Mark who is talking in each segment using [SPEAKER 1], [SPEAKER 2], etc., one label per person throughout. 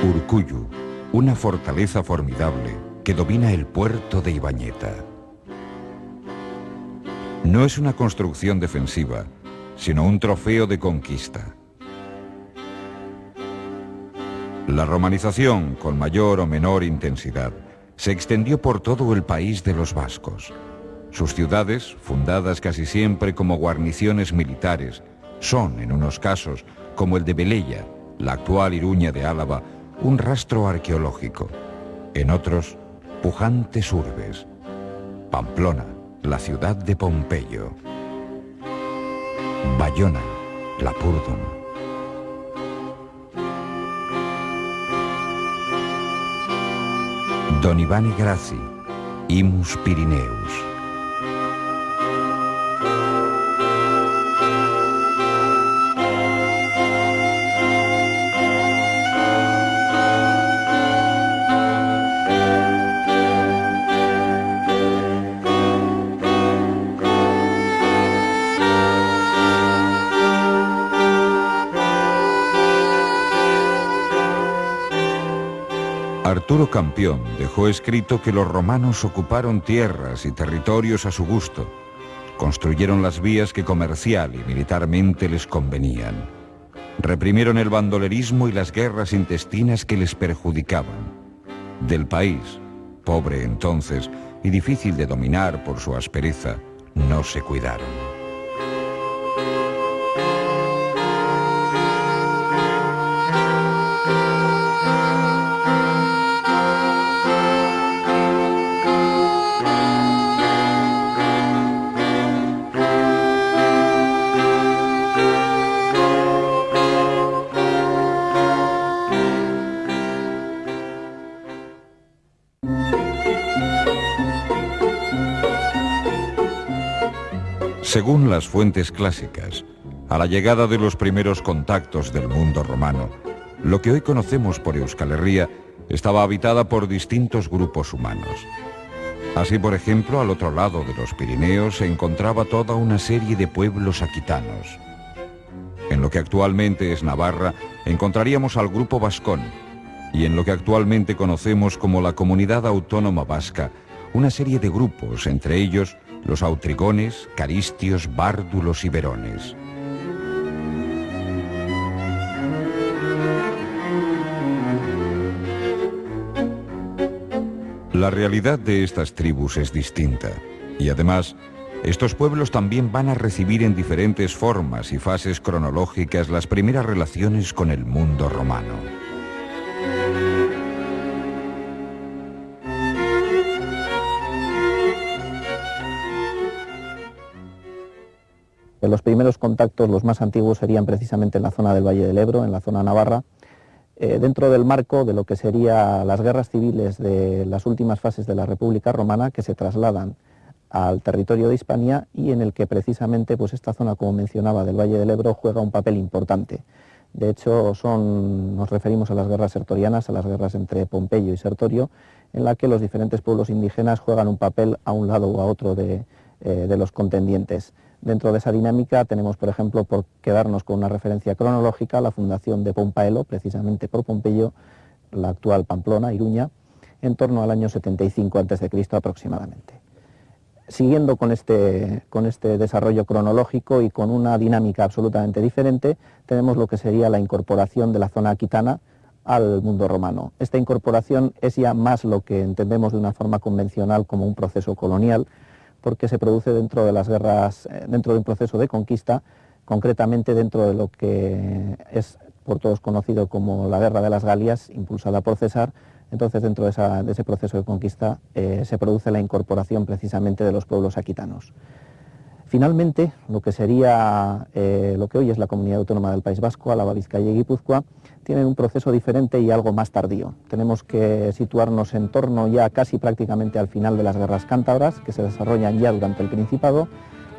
[SPEAKER 1] Urkullu, una fortaleza formidable que domina el puerto de Ibañeta. No es una construcción defensiva, sino un trofeo de conquista. La romanización, con mayor o menor intensidad, se extendió por todo el país de los vascos. Sus ciudades, fundadas casi siempre como guarniciones militares, son, en unos casos, como el de Velella, la actual Iruña de Álava, un rastro arqueológico. En otros, pujantes urbes. Pamplona, la ciudad de Pompeyo. Bayona, Lapurdum. Don Iván Grazi, Imus Pirineus. Arturo Campión dejó escrito que los romanos ocuparon tierras y territorios a su gusto, construyeron las vías que comercial y militarmente les convenían, reprimieron el bandolerismo y las guerras intestinas que les perjudicaban. Del país, pobre entonces y difícil de dominar por su aspereza, no se cuidaron. Según las fuentes clásicas, a la llegada de los primeros contactos del mundo romano, lo que hoy conocemos por Euskal Herria estaba habitada por distintos grupos humanos. Así, por ejemplo, al otro lado de los Pirineos se encontraba toda una serie de pueblos aquitanos. En lo que actualmente es Navarra, encontraríamos al grupo vascón, y en lo que actualmente conocemos como la Comunidad Autónoma Vasca, una serie de grupos, entre ellos los autrigones, caristios, bárdulos y verones. La realidad de estas tribus es distinta, y además, estos pueblos también van a recibir en diferentes formas y fases cronológicas las primeras relaciones con el mundo romano.
[SPEAKER 2] Los primeros contactos, los más antiguos, serían precisamente en la zona del Valle del Ebro, en la zona navarra, dentro del marco de lo que serían las guerras civiles de las últimas fases de la República Romana, que se trasladan al territorio de Hispania y en el que precisamente pues esta zona, como mencionaba, del Valle del Ebro juega un papel importante. De hecho, nos referimos a las guerras sertorianas, a las guerras entre Pompeyo y Sertorio, en la que los diferentes pueblos indígenas juegan un papel a un lado o a otro de los contendientes. Dentro de esa dinámica tenemos, por ejemplo, por quedarnos con una referencia cronológica, la fundación de Pompaelo, precisamente por Pompeyo, la actual Pamplona, Iruña, en torno al año 75 a.C. aproximadamente. Siguiendo con este desarrollo cronológico y con una dinámica absolutamente diferente, tenemos lo que sería la incorporación de la zona aquitana al mundo romano. Esta incorporación es ya más lo que entendemos de una forma convencional como un proceso colonial, porque se produce dentro de las guerras, dentro de un proceso de conquista, concretamente dentro de lo que es por todos conocido como la Guerra de las Galias, impulsada por César. Entonces, dentro de ese proceso de conquista se produce la incorporación precisamente de los pueblos aquitanos. Finalmente, lo que sería lo que hoy es la Comunidad Autónoma del País Vasco, Álava, Vizcaya y Guipúzcoa, tienen un proceso diferente y algo más tardío. Tenemos que situarnos en torno ya casi prácticamente al final de las guerras cántabras, que se desarrollan ya durante el Principado,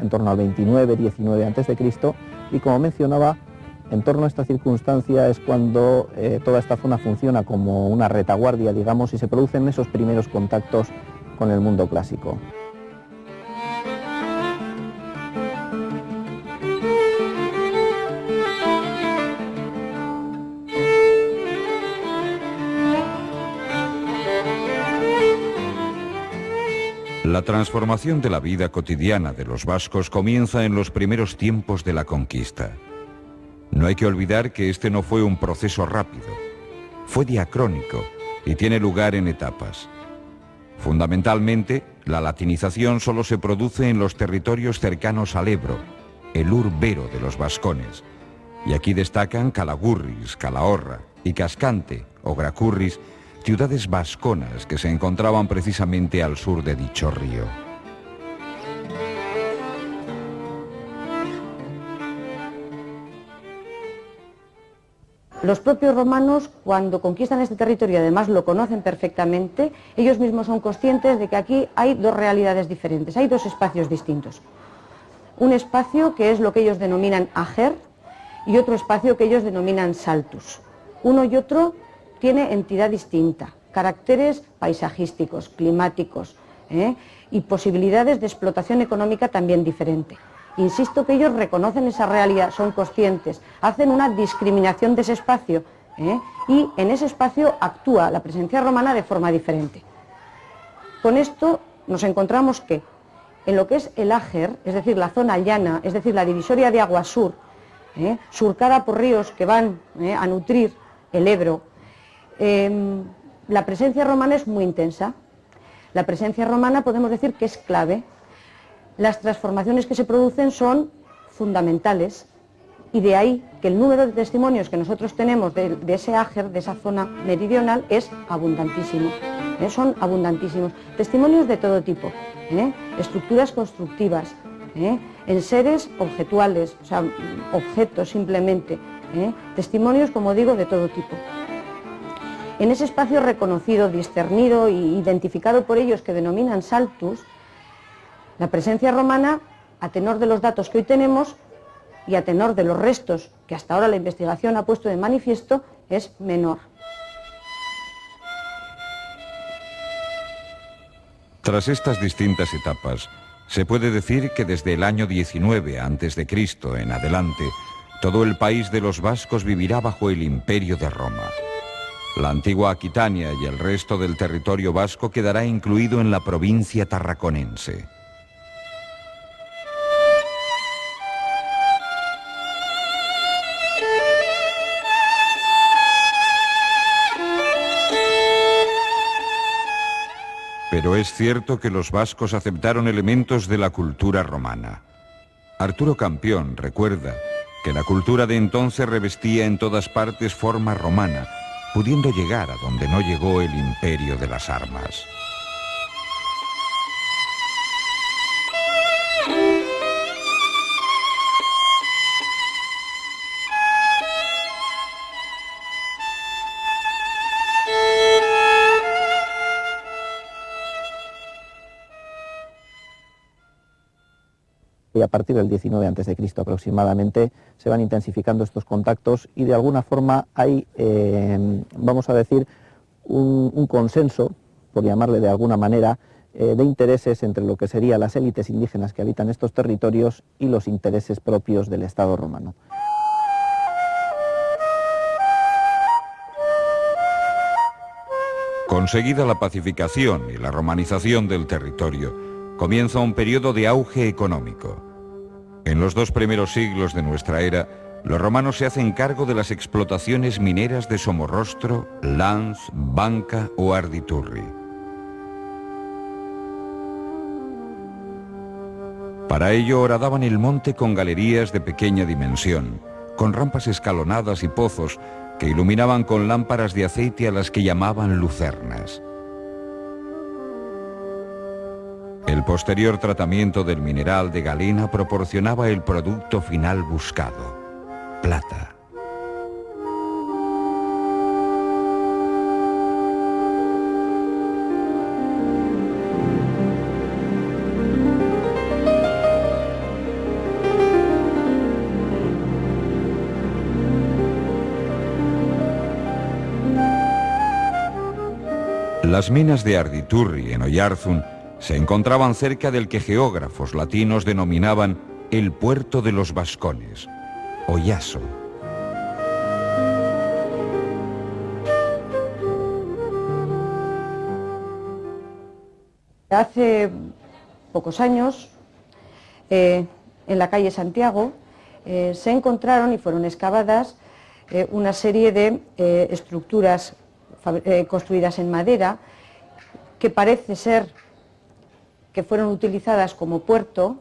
[SPEAKER 2] en torno al 29-19 a.C., y como mencionaba, en torno a esta circunstancia es cuando toda esta zona funciona como una retaguardia, digamos, y se producen esos primeros contactos con el mundo clásico.
[SPEAKER 1] La transformación de la vida cotidiana de los vascos comienza en los primeros tiempos de la conquista. No hay que olvidar que este no fue un proceso rápido, fue diacrónico y tiene lugar en etapas. Fundamentalmente, la latinización solo se produce en los territorios cercanos al Ebro, el urbero de los vascones, y aquí destacan Calagurris, Calahorra y Cascante o Gracurris, ciudades vasconas que se encontraban precisamente al sur de dicho río.
[SPEAKER 3] Los propios romanos, cuando conquistan este territorio, además lo conocen perfectamente, ellos mismos son conscientes de que aquí hay dos realidades diferentes, hay dos espacios distintos. Un espacio que es lo que ellos denominan ager y otro espacio que ellos denominan saltus. Uno y otro tiene entidad distinta, caracteres paisajísticos, climáticos, y posibilidades de explotación económica también diferente. Insisto que ellos reconocen esa realidad, son conscientes, hacen una discriminación de ese espacio, y en ese espacio actúa la presencia romana de forma diferente. Con esto nos encontramos que en lo que es el Ager, es decir, la zona llana, es decir, la divisoria de agua sur, surcada por ríos que van a nutrir el Ebro, la presencia romana es muy intensa. La presencia romana podemos decir que es clave. Las transformaciones que se producen son fundamentales y de ahí que el número de testimonios que nosotros tenemos de ese Ager, de esa zona meridional, es abundantísimo. Son abundantísimos. Testimonios de todo tipo, estructuras constructivas, enseres objetuales, o sea, objetos simplemente, testimonios, como digo, de todo tipo. En ese espacio reconocido, discernido e identificado por ellos que denominan saltus, la presencia romana, a tenor de los datos que hoy tenemos y a tenor de los restos que hasta ahora la investigación ha puesto de manifiesto, es menor.
[SPEAKER 1] Tras estas distintas etapas, se puede decir que desde el año 19 a.C. en adelante, todo el país de los vascos vivirá bajo el imperio de Roma. La antigua Aquitania y el resto del territorio vasco quedará incluido en la provincia tarraconense. Pero es cierto que los vascos aceptaron elementos de la cultura romana. Arturo Campión recuerda que la cultura de entonces revestía en todas partes forma romana, pudiendo llegar a donde no llegó el imperio de las armas.
[SPEAKER 2] Y a partir del 19 a.C. aproximadamente se van intensificando estos contactos y de alguna forma hay, vamos a decir, un consenso, por llamarle de alguna manera, de intereses entre lo que serían las élites indígenas que habitan estos territorios y los intereses propios del Estado romano. Conseguida la pacificación y la romanización del territorio,
[SPEAKER 1] comienza un periodo de auge económico. En los 2 primeros siglos de nuestra era, los romanos se hacen cargo de las explotaciones mineras de Somorrostro, Lans, Banca o Arditurri. Para ello horadaban el monte con galerías de pequeña dimensión, con rampas escalonadas y pozos que iluminaban con lámparas de aceite a las que llamaban lucernas. El posterior tratamiento del mineral de galena proporcionaba el producto final buscado: plata. Las minas de Arditurri en Oyarzun se encontraban cerca del que geógrafos latinos denominaban el puerto de los vascones, Oyaso.
[SPEAKER 3] Hace pocos años, en la calle Santiago, se encontraron y fueron excavadas una serie de estructuras construidas en madera que parece ser que fueron utilizadas como puerto,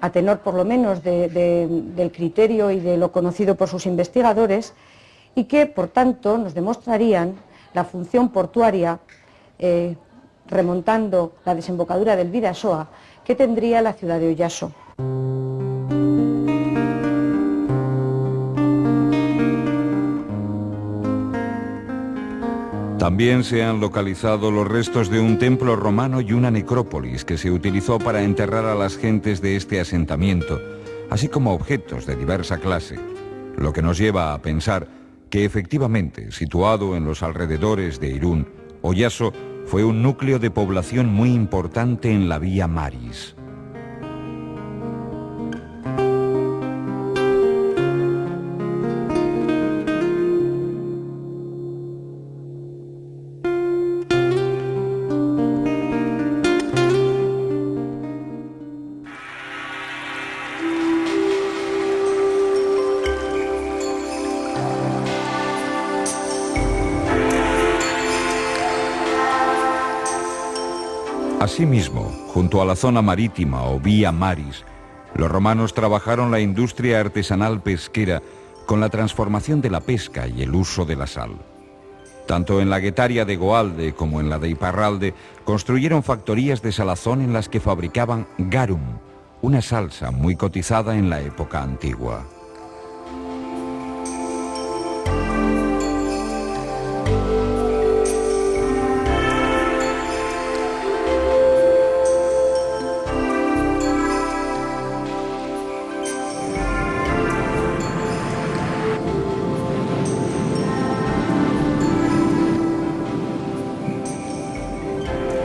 [SPEAKER 3] a tenor por lo menos del criterio y de lo conocido por sus investigadores, y que por tanto nos demostrarían la función portuaria, remontando la desembocadura del Bidasoa, que tendría la ciudad de Oyaso.
[SPEAKER 1] También se han localizado los restos de un templo romano y una necrópolis que se utilizó para enterrar a las gentes de este asentamiento, así como objetos de diversa clase, lo que nos lleva a pensar que efectivamente, situado en los alrededores de Irún, Oyaso fue un núcleo de población muy importante en la Vía Maris. Asimismo, junto a la zona marítima o Vía Maris, los romanos trabajaron la industria artesanal pesquera con la transformación de la pesca y el uso de la sal. Tanto en la Guetaria de Goalde como en la de Iparralde construyeron factorías de salazón en las que fabricaban garum, una salsa muy cotizada en la época antigua.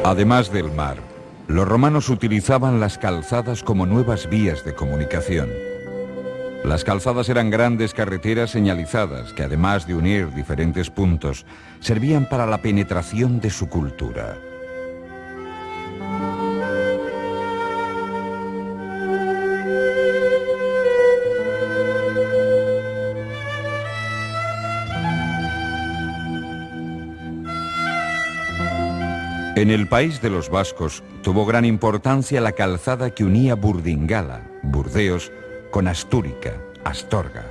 [SPEAKER 1] Además del mar, los romanos utilizaban las calzadas como nuevas vías de comunicación. Las calzadas eran grandes carreteras señalizadas que, además de unir diferentes puntos, servían para la penetración de su cultura. En el país de los vascos tuvo gran importancia la calzada que unía Burdingala, Burdeos, con Astúrica, Astorga.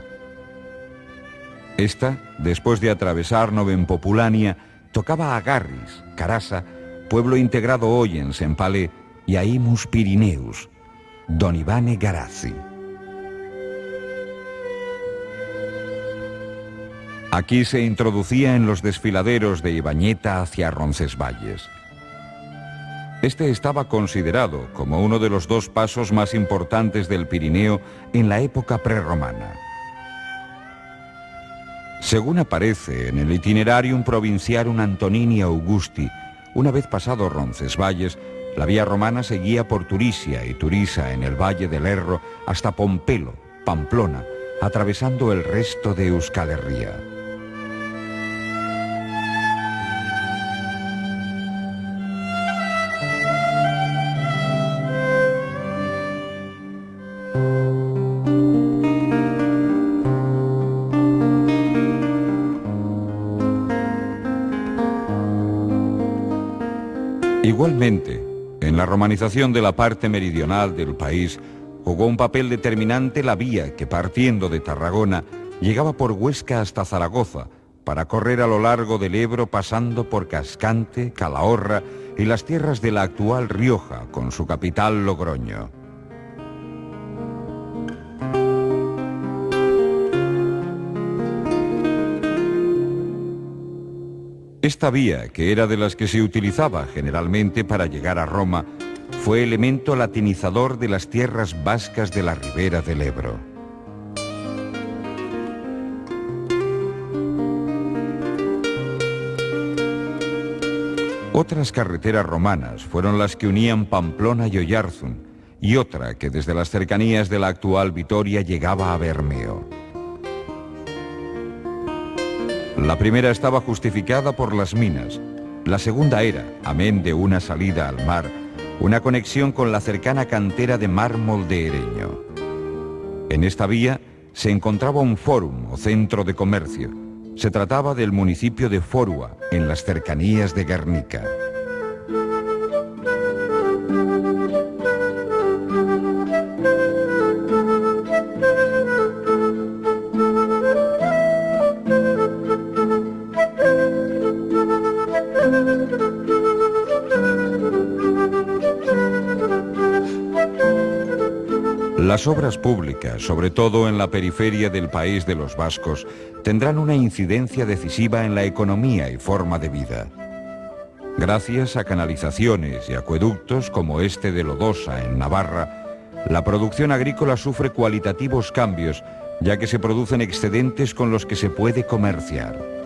[SPEAKER 1] Esta, después de atravesar Novempopulania, tocaba a Garris, Carasa, pueblo integrado hoy en Sempalé, y a Imus Pirineus, Don Ivane Garazzi. Aquí se introducía en los desfiladeros de Ibañeta hacia Roncesvalles. Este estaba considerado como uno de los 2 pasos más importantes del Pirineo en la época prerromana. Según aparece en el Itinerarium Provinciarum Antonini Augusti, una vez pasado Roncesvalles, la vía romana seguía por Turisia y Turisa en el Valle del Erro hasta Pompelo, Pamplona, atravesando el resto de Euskal Herria. Igualmente, en la romanización de la parte meridional del país, jugó un papel determinante la vía que, partiendo de Tarragona, llegaba por Huesca hasta Zaragoza, para correr a lo largo del Ebro pasando por Cascante, Calahorra y las tierras de la actual Rioja, con su capital Logroño. Esta vía, que era de las que se utilizaba generalmente para llegar a Roma, fue elemento latinizador de las tierras vascas de la ribera del Ebro. Otras carreteras romanas fueron las que unían Pamplona y Oyarzun, y otra que desde las cercanías de la actual Vitoria llegaba a Bermeo. La primera estaba justificada por las minas, la segunda era, amén de una salida al mar, una conexión con la cercana cantera de mármol de Ereño. En esta vía se encontraba un fórum o centro de comercio. Se trataba del municipio de Fórua, en las cercanías de Guernica. Las obras públicas, sobre todo en la periferia del país de los vascos, tendrán una incidencia decisiva en la economía y forma de vida. Gracias a canalizaciones y acueductos como este de Lodosa, en Navarra, la producción agrícola sufre cualitativos cambios, ya que se producen excedentes con los que se puede comerciar.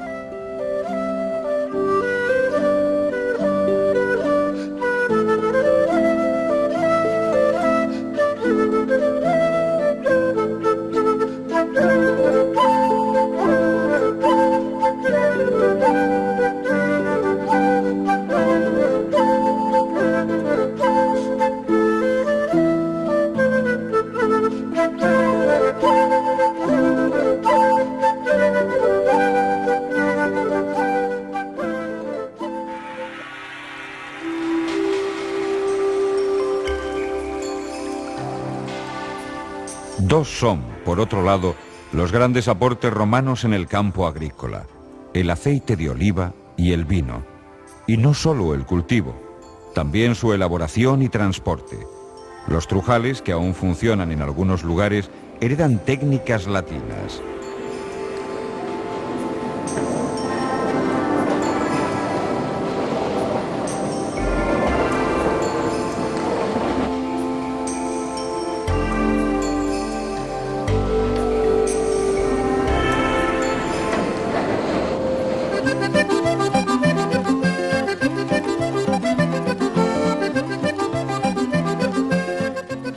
[SPEAKER 1] Dos son, por otro lado, los grandes aportes romanos en el campo agrícola: el aceite de oliva y el vino. Y no solo el cultivo, también su elaboración y transporte. Los trujales, que aún funcionan en algunos lugares, heredan técnicas latinas.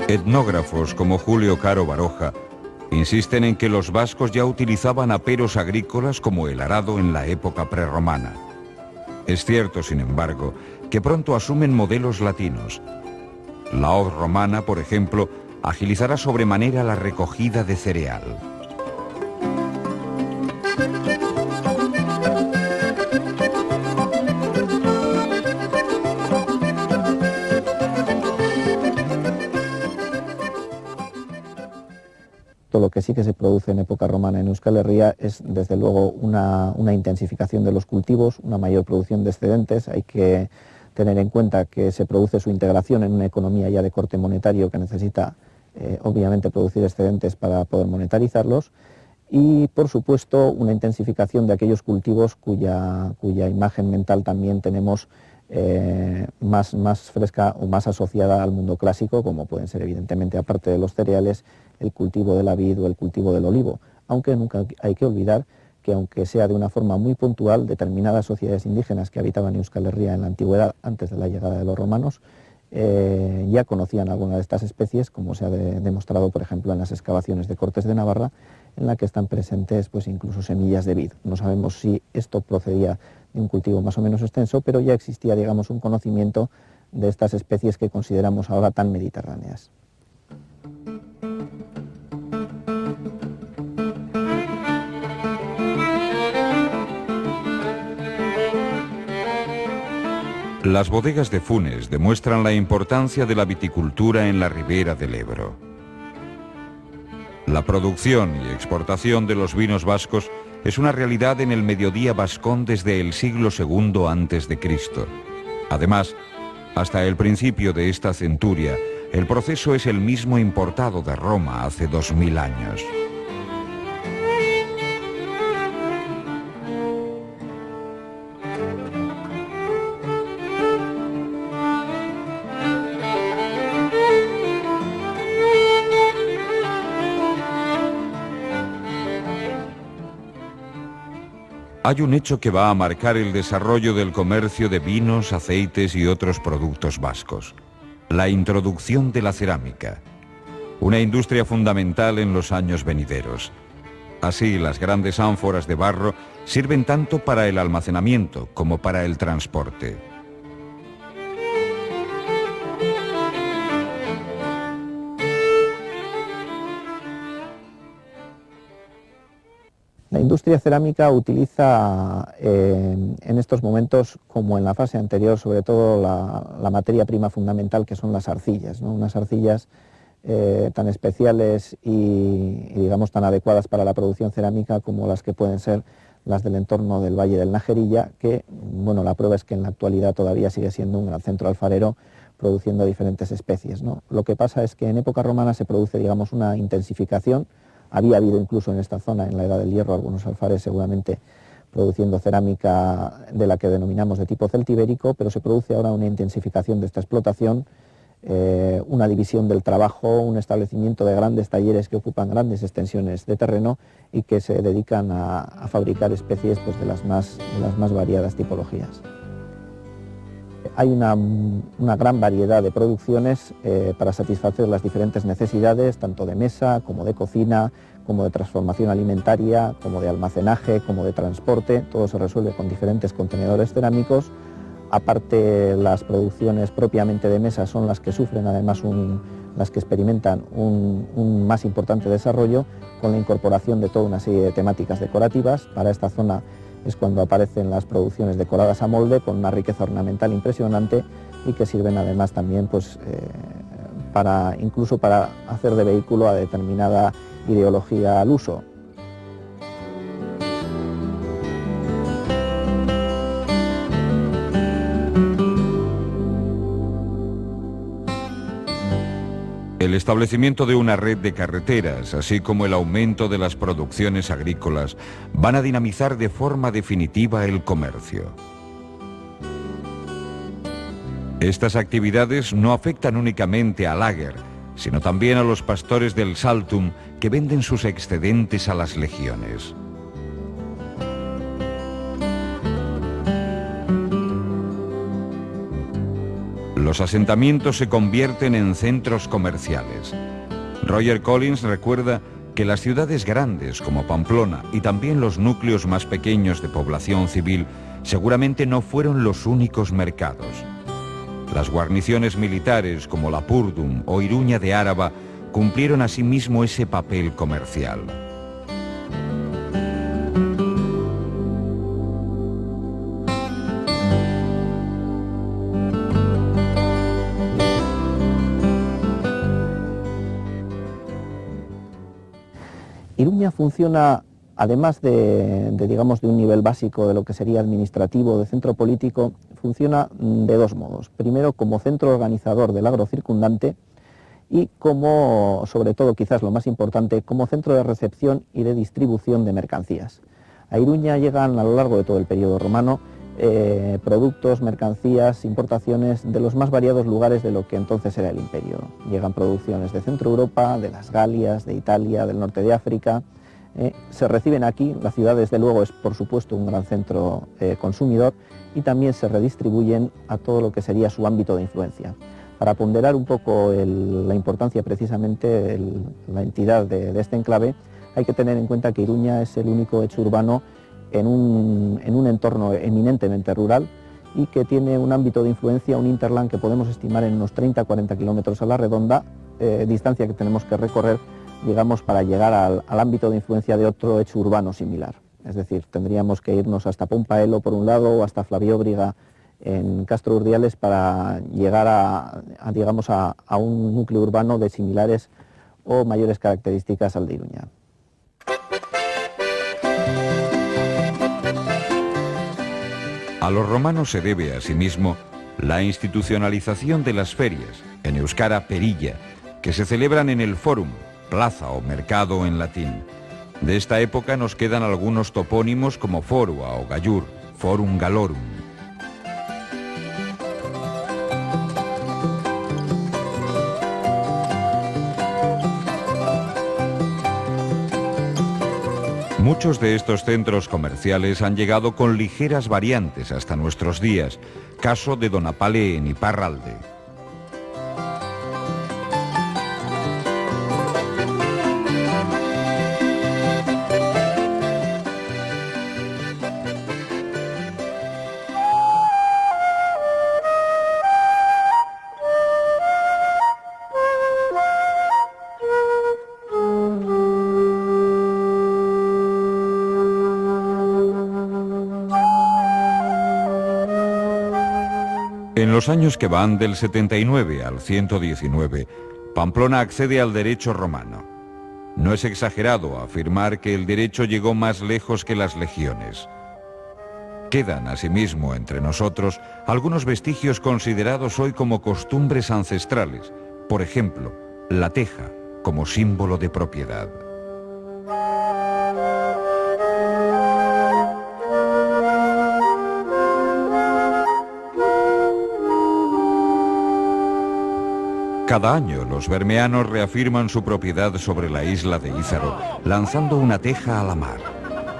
[SPEAKER 1] Etnógrafos como Julio Caro Baroja insisten en que los vascos ya utilizaban aperos agrícolas como el arado en la época prerromana. Es cierto, sin embargo, que pronto asumen modelos latinos. La hoz romana, por ejemplo, agilizará sobremanera la recogida de cereal.
[SPEAKER 2] Lo que sí que se produce en época romana en Euskal Herria es, desde luego, una intensificación de los cultivos, una mayor producción de excedentes. Hay que tener en cuenta que se produce su integración en una economía ya de corte monetario que necesita, obviamente, producir excedentes para poder monetarizarlos. Y, por supuesto, una intensificación de aquellos cultivos cuya imagen mental también tenemos más fresca o más asociada al mundo clásico, como pueden ser, evidentemente, aparte de los cereales, el cultivo de la vid o el cultivo del olivo, aunque nunca hay que olvidar que, aunque sea de una forma muy puntual, determinadas sociedades indígenas que habitaban Euskal Herria en la antigüedad, antes de la llegada de los romanos, ya conocían algunas de estas especies, como se ha demostrado, por ejemplo, en las excavaciones de Cortes de Navarra, en la que están presentes pues incluso semillas de vid. No sabemos si esto procedía de un cultivo más o menos extenso, pero ya existía, digamos, un conocimiento de estas especies que consideramos ahora tan mediterráneas.
[SPEAKER 1] Las bodegas de Funes demuestran la importancia de la viticultura en la ribera del Ebro. La producción y exportación de los vinos vascos es una realidad en el mediodía vascón desde el siglo II a.C. Además, hasta el principio de esta centuria, el proceso es el mismo importado de Roma hace 2000 años. Hay un hecho que va a marcar el desarrollo del comercio de vinos, aceites y otros productos vascos: la introducción de la cerámica, una industria fundamental en los años venideros. Así, las grandes ánforas de barro sirven tanto para el almacenamiento como para el transporte.
[SPEAKER 2] La industria cerámica utiliza en estos momentos, como en la fase anterior, sobre todo la materia prima fundamental, que son las arcillas, ¿no? Unas arcillas tan especiales y digamos tan adecuadas para la producción cerámica como las que pueden ser las del entorno del Valle del Najerilla, que, bueno, la prueba es que en la actualidad todavía sigue siendo un gran centro alfarero produciendo diferentes especies, ¿no? Lo que pasa es que en época romana se produce, digamos, una intensificación. Había habido incluso en esta zona, en la Edad del Hierro, algunos alfares seguramente produciendo cerámica de la que denominamos de tipo celtibérico, pero se produce ahora una intensificación de esta explotación, una división del trabajo, un establecimiento de grandes talleres que ocupan grandes extensiones de terreno y que se dedican a fabricar especies, pues, de las más variadas tipologías. Hay una gran variedad de producciones para satisfacer las diferentes necesidades, tanto de mesa como de cocina, como de transformación alimentaria, como de almacenaje, como de transporte. Todo se resuelve con diferentes contenedores cerámicos. Aparte, las producciones propiamente de mesa son las que sufren, además, las que experimentan un más importante desarrollo, con la incorporación de toda una serie de temáticas decorativas. Para esta zona es cuando aparecen las producciones decoradas a molde, con una riqueza ornamental impresionante y que sirven además también, pues, incluso para hacer de vehículo a determinada ideología al uso.
[SPEAKER 1] El establecimiento de una red de carreteras, así como el aumento de las producciones agrícolas, van a dinamizar de forma definitiva el comercio. Estas actividades no afectan únicamente a Lager, sino también a los pastores del Saltum, que venden sus excedentes a las legiones. Los asentamientos se convierten en centros comerciales. Roger Collins recuerda que las ciudades grandes como Pamplona y también los núcleos más pequeños de población civil seguramente no fueron los únicos mercados. Las guarniciones militares como Lapurdum o Iruña de Áraba cumplieron asimismo ese papel comercial.
[SPEAKER 2] Iruña funciona, además digamos, de un nivel básico de lo que sería administrativo, de centro político, funciona de dos modos. Primero, como centro organizador del agro circundante y como, sobre todo, quizás lo más importante, como centro de recepción y de distribución de mercancías. A Iruña llegan a lo largo de todo el periodo romano productos, mercancías, importaciones de los más variados lugares de lo que entonces era el imperio. Llegan producciones de Centro Europa, de las Galias, de Italia, del norte de África. Se reciben aquí. La ciudad, desde luego, es por supuesto un gran centro consumidor, y también se redistribuyen a todo lo que sería su ámbito de influencia. Para ponderar un poco la importancia precisamente de la entidad de este enclave, hay que tener en cuenta que Iruña es el único hecho urbano en un entorno eminentemente rural y que tiene un ámbito de influencia, un hinterland que podemos estimar en unos 30-40 kilómetros a la redonda, distancia que tenemos que recorrer, digamos, para llegar al ámbito de influencia de otro hecho urbano similar. Es decir, tendríamos que irnos hasta Pompaelo por un lado o hasta Flavióbriga en Castro Urdiales para llegar digamos, a un núcleo urbano de similares o mayores características al de Iruña.
[SPEAKER 1] A los romanos se debe, asimismo, la institucionalización de las ferias, en euskara perilla, que se celebran en el forum, plaza o mercado en latín. De esta época nos quedan algunos topónimos como forua o gallur, forum gallorum. Muchos de estos centros comerciales han llegado con ligeras variantes hasta nuestros días, caso de Donapale en Iparralde. En los años que van del 79 al 119, Pamplona accede al derecho romano. No es exagerado afirmar que el derecho llegó más lejos que las legiones. Quedan, asimismo, entre nosotros algunos vestigios considerados hoy como costumbres ancestrales. Por ejemplo, la teja, como símbolo de propiedad. Cada año los bermeanos reafirman su propiedad sobre la isla de Ízaro, lanzando una teja a la mar.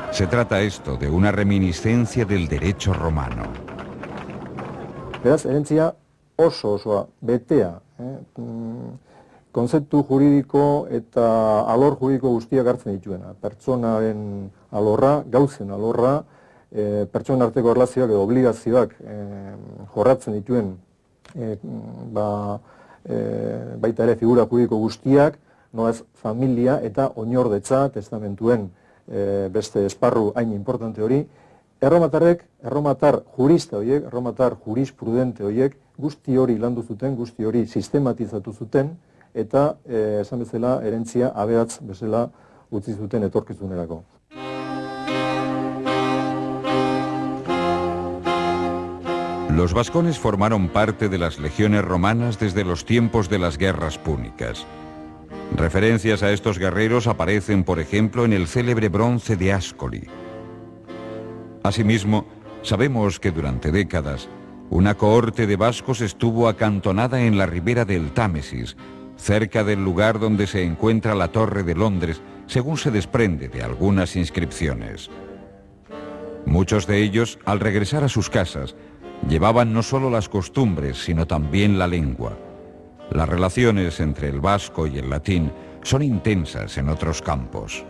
[SPEAKER 1] Se trata esto de una reminiscencia del derecho romano.
[SPEAKER 4] Beraz, herentzia osoa, betea, konzeptu juridiko eta alor juridiko guztiak hartzen dituena. Pertsonaren alorra, gauzen alorra, pertsonen arteko erlazioak edo obligazioak jorratzen dituen baita ere figura juridiko guztiak, noaz familia eta oinordetza, testamentuen beste esparru hain importante hori, erromatar jurista horiek, erromatar jurisprudente horiek, guzti hori landu zuten, guzti hori sistematizatu zuten, eta esan bezala herentzia aberatz bezala utzi zuten etorkizunerako.
[SPEAKER 1] Los vascones formaron parte de las legiones romanas desde los tiempos de las guerras púnicas. Referencias a estos guerreros aparecen, por ejemplo, en el célebre bronce de Ascoli. Asimismo, sabemos que durante décadas una cohorte de vascos estuvo acantonada en la ribera del Támesis, cerca del lugar donde se encuentra la Torre de Londres, según se desprende de algunas inscripciones. Muchos de ellos, al regresar a sus casas, llevaban no solo las costumbres, sino también la lengua. Las relaciones entre el vasco y el latín son intensas en otros campos.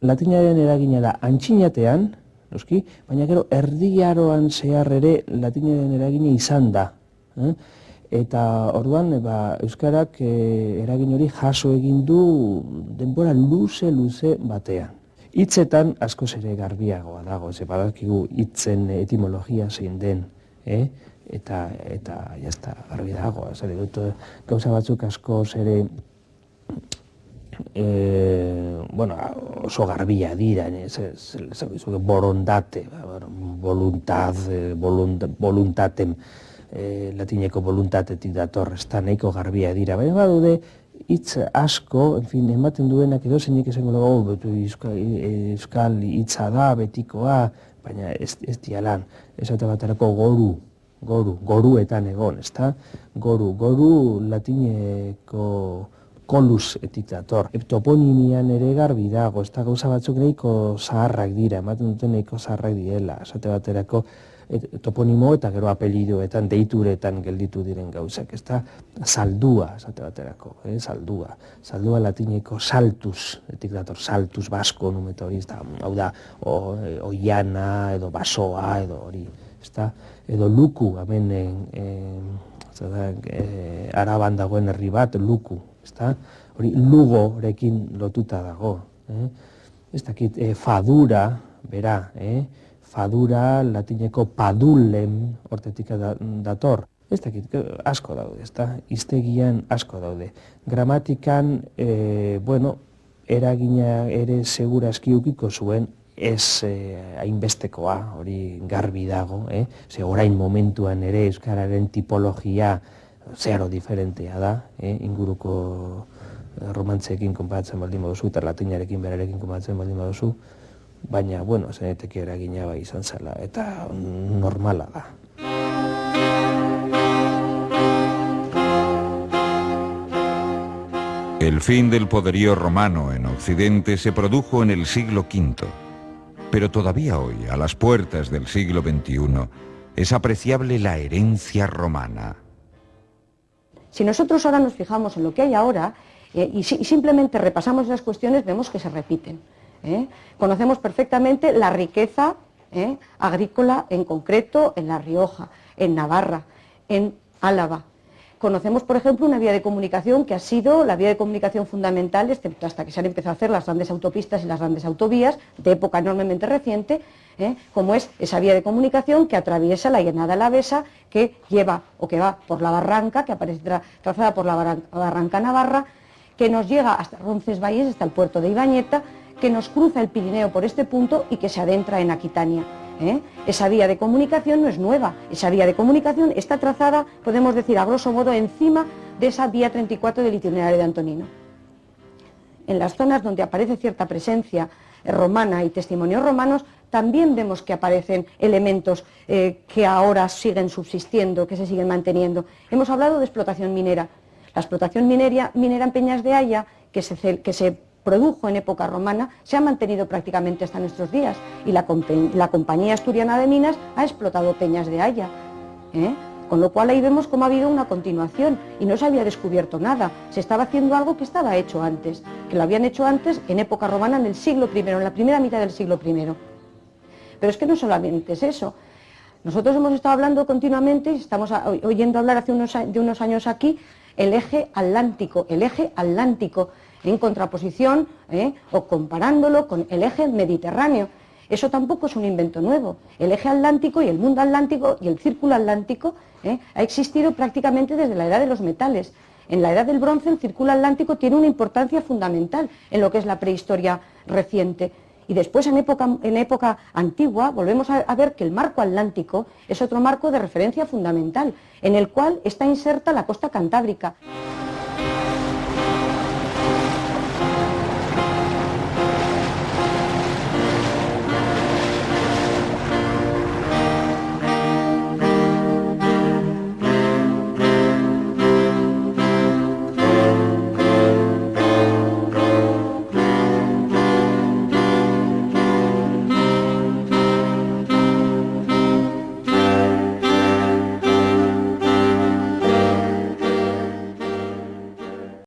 [SPEAKER 5] Latinaren eragina da antxinatean, noski, baina gero erdiaroan zehar ere latinaren eragina izan da. Eta orduan euskarak eragin hori jaso egin du denbora luze batean. Hitzetan askoz ere garbiagoa dago, ze badakigu hitzen etimologia zein den, eta jazta garbi dago, zer dut gauza batzuk askoz ere oso garbia dira, borondate, voluntatem, latineko voluntatetik datorrezta nahiko garbia dira, baina badude hitz asko, ematen duenak edo zeinek esango dago, euskal hitza da, betikoa, baina ez dialan, esate baterako goruetan egon, ezta? Goru latineko kolus etik dator. Toponimian ere garbi dago, ez da gauza batzuk nahiko zaharrak dira, ematen duten nahiko zaharrak direla. Esate baterako toponimo eta gero apelidoetan, deituretan gelditu diren gauzak, ez da, saldua, esate baterako, saldua. Saldua latineko saltus, etik dator, saltus basko numeta hori, hau da, oiana, edo basoa, edo hori, ez da, edo luku, hemen, Araban dagoen herri bat, luku, ez da, hori lugorekin lotuta dago, ez dakit, fadura, bera, fadura latineko padulem hortetik dator. Ez dakit, asko daude, ez da, hiztegian asko daude. Gramatikan, eragina ere segurazki ukiko zuen, ez hainbestekoa, hori garbi dago, ze orain momentuan ere euskararen tipologia zeharo diferentea da, inguruko romantzeekin konparatzen baldin baduzu, eta latinarekin berarekin konparatzen baldin baduzu, baina, zeneteke eragina bai izan zela, eta normala da.
[SPEAKER 1] El fin del poderío romano en Occidente se produjo en el siglo V, pero todavía hoy, a las puertas del siglo XXI, es apreciable la herencia romana.
[SPEAKER 3] Si nosotros ahora nos fijamos en lo que hay ahora y simplemente repasamos esas cuestiones, vemos que se repiten. Conocemos perfectamente la riqueza agrícola en concreto en La Rioja, en Navarra, en Álava. Conocemos, por ejemplo, una vía de comunicación que ha sido la vía de comunicación fundamental, excepto hasta que se han empezado a hacer las grandes autopistas y las grandes autovías, de época enormemente reciente, como es esa vía de comunicación que atraviesa la Llanada Alavesa, que lleva o que va por la barranca, que aparece trazada por la barranca navarra, que nos llega hasta Roncesvalles, hasta el puerto de Ibañeta, que nos cruza el Pirineo por este punto y que se adentra en Aquitania. Esa vía de comunicación no es nueva, esa vía de comunicación está trazada, podemos decir a grosso modo, encima de esa vía 34 del itinerario de Antonino. En las zonas donde aparece cierta presencia romana y testimonios romanos, también vemos que aparecen elementos que ahora siguen subsistiendo, que se siguen manteniendo. Hemos hablado de explotación minera. La explotación minera en Peñas de Haya, que se produjo en época romana, se ha mantenido prácticamente hasta nuestros días, y la Compañía Asturiana de Minas ha explotado Peñas de Haya, con lo cual ahí vemos cómo ha habido una continuación y no se había descubierto nada, se estaba haciendo algo que estaba hecho antes, que lo habían hecho antes en época romana, en el siglo I, en la primera mitad del siglo I. Pero es que no solamente es eso, nosotros hemos estado hablando continuamente, estamos oyendo hablar de unos años aquí, el eje atlántico, en contraposición o comparándolo con el eje mediterráneo. Eso tampoco es un invento nuevo. El eje atlántico y el mundo atlántico y el círculo atlántico ha existido prácticamente desde la edad de los metales. En la edad del bronce el círculo atlántico tiene una importancia fundamental en lo que es la prehistoria reciente. Y después en época antigua volvemos a ver que el marco atlántico es otro marco de referencia fundamental, en el cual está inserta la costa cantábrica.